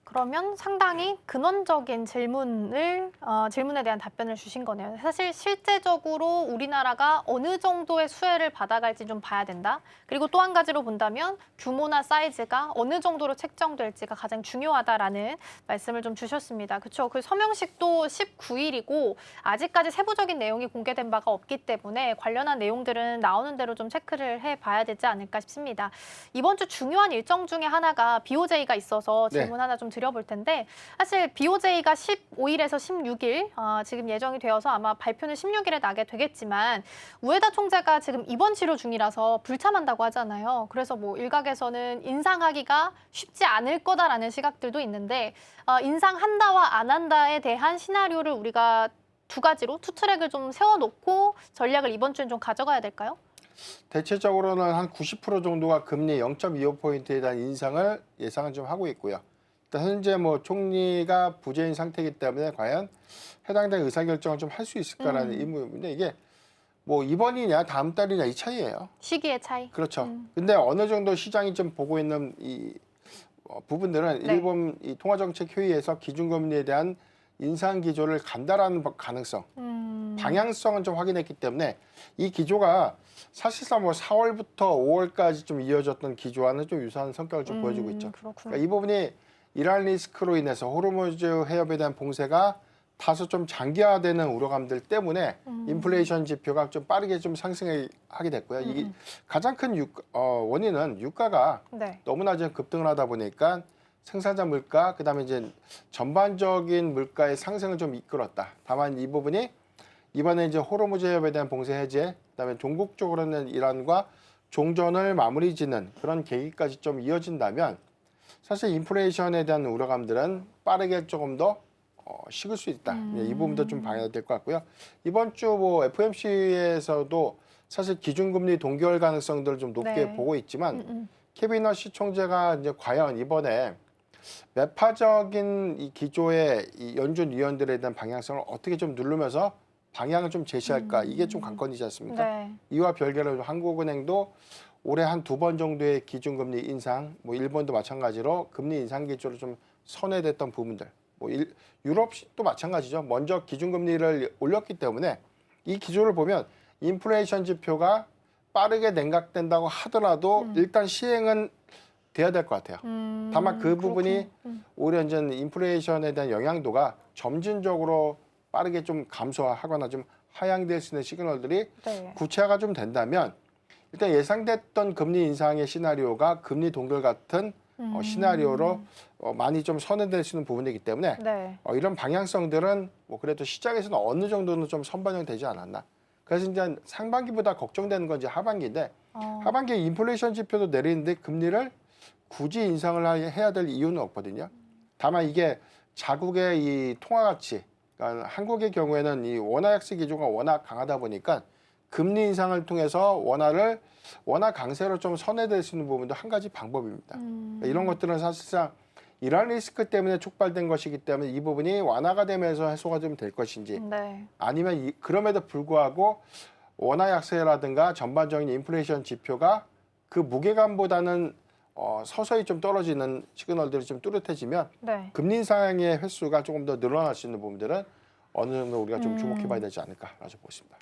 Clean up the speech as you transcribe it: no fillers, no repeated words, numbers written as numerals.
그러면 상당히 근원적인 질문에 대한 답변을 주신 거네요. 사실 실제적으로 우리나라가 어느 정도의 수혜를 받아갈지 좀 봐야 된다. 그리고 또 한 가지로 본다면 규모나 사이즈가 어느 정도로 책정될지가 가장 중요하다라는 말씀을 좀 주셨습니다. 그렇죠? 그 서명식도 19일이고 아직까지 세부적인 내용이 공개된 바가 없기 때문에 관련한 내용들은 나오는 대로 좀 체크를 해봐야 되지 않을까 싶습니다. 이번 주 중요한 일정 중에 하나가 BOJ가 있어서 질문 하나 좀 드려볼 텐데 사실 BOJ가 15일에서 16일 지금 예정이 되어서 아마 발표는 16일에 나게 되겠지만 우에다 총재가 지금 입원 치료 중이라서 불참한다고 하잖아요. 그래서 뭐 일각에서는 인상하기가 쉽지 않을 거다라는 시각들도 있는데 인상한다와 안 한다에 대한 시나리오를 우리가 두 가지로 투 트랙을 좀 세워놓고 전략을 이번 주엔 좀 가져가야 될까요? 대체적으로는 한 90% 정도가 금리 0.25포인트에 대한 인상을 예상을 좀 하고 있고요. 일단 현재 뭐 총리가 부재인 상태이기 때문에 과연 해당된 의사결정을 좀 할 수 있을까라는 의문인데 이게 뭐 이번이냐 다음 달이냐 이 차이예요. 시기의 차이. 그렇죠. 근데 어느 정도 시장이 좀 보고 있는 이 부분들은 네. 일본 이 통화정책회의에서 기준금리에 대한 인상 기조를 간다라는 가능성, 방향성은 좀 확인했기 때문에 이 기조가 사실상 뭐 4월부터 5월까지 좀 이어졌던 기조와는 좀 유사한 성격을 좀 보여주고 있죠. 그렇군요. 그러니까 이 부분이 이란 리스크로 인해서 호르무즈 해협에 대한 봉쇄가 다소 좀 장기화되는 우려감들 때문에 인플레이션 지표가 좀 빠르게 좀 상승하게 됐고요. 이게 가장 큰 원인은 유가가 네. 너무나 좀 급등을 하다 보니까 생산자 물가, 그다음에 이제 전반적인 물가의 상승을 좀 이끌었다. 다만 이 부분이 이번에 이제 호르무즈 해협에 대한 봉쇄 해제, 그다음에 종국적으로는 이란과 종전을 마무리 짓는 그런 계기까지 좀 이어진다면 사실 인플레이션에 대한 우려감들은 빠르게 조금 더 식을 수 있다. 이 부분도 좀 봐야 될 것 같고요. 이번 주 뭐 FOMC에서도 사실 기준금리 동결 가능성들을 좀 높게 네. 보고 있지만 케빈 허시 총재가 이제 과연 이번에 매파적인 이 기조의 이 연준 위원들에 대한 방향성을 어떻게 좀 누르면서 방향을 좀 제시할까 이게 좀 관건이지 않습니까? 네. 이와 별개로 한국은행도 올해 한 2번 정도의 기준금리 인상, 뭐 일본도 마찬가지로 금리 인상 기조를 좀 선회됐던 부분들, 뭐 유럽도 마찬가지죠. 먼저 기준금리를 올렸기 때문에 이 기조를 보면 인플레이션 지표가 빠르게 냉각된다고 하더라도 일단 시행은 돼야 될 것 같아요. 다만 그 부분이 오히려 이제 인플레이션에 대한 영향도가 점진적으로 빠르게 좀 감소하거나 좀 하향될 수 있는 시그널들이 네. 구체화가 좀 된다면 일단 예상됐던 금리 인상의 시나리오가 금리 동결 같은 시나리오로 많이 좀 선회될 수 있는 부분이기 때문에 네. 이런 방향성들은 뭐 그래도 시장에서는 어느 정도는 좀 선반영되지 않았나. 그래서 이제 상반기보다 걱정되는 건 이제 하반기인데 하반기에 인플레이션 지표도 내리는데 금리를 굳이 인상을 해야 될 이유는 없거든요. 다만 이게 자국의 이 통화 가치, 그러니까 한국의 경우에는 이 원화 약세 기조가 워낙 강하다 보니까 금리 인상을 통해서 원화 강세로 좀 선회될 수 있는 부분도 한 가지 방법입니다. 그러니까 이런 것들은 사실상 이란 리스크 때문에 촉발된 것이기 때문에 이 부분이 완화가 되면서 해소가 좀 될 것인지 네. 아니면 그럼에도 불구하고 원화 약세라든가 전반적인 인플레이션 지표가 그 무게감보다는 서서히 좀 떨어지는 시그널들이 좀 뚜렷해지면 네. 금리 인상의 횟수가 조금 더 늘어날 수 있는 부분들은 어느 정도 우리가 좀 주목해봐야 되지 않을까 라고 보고 있습니다.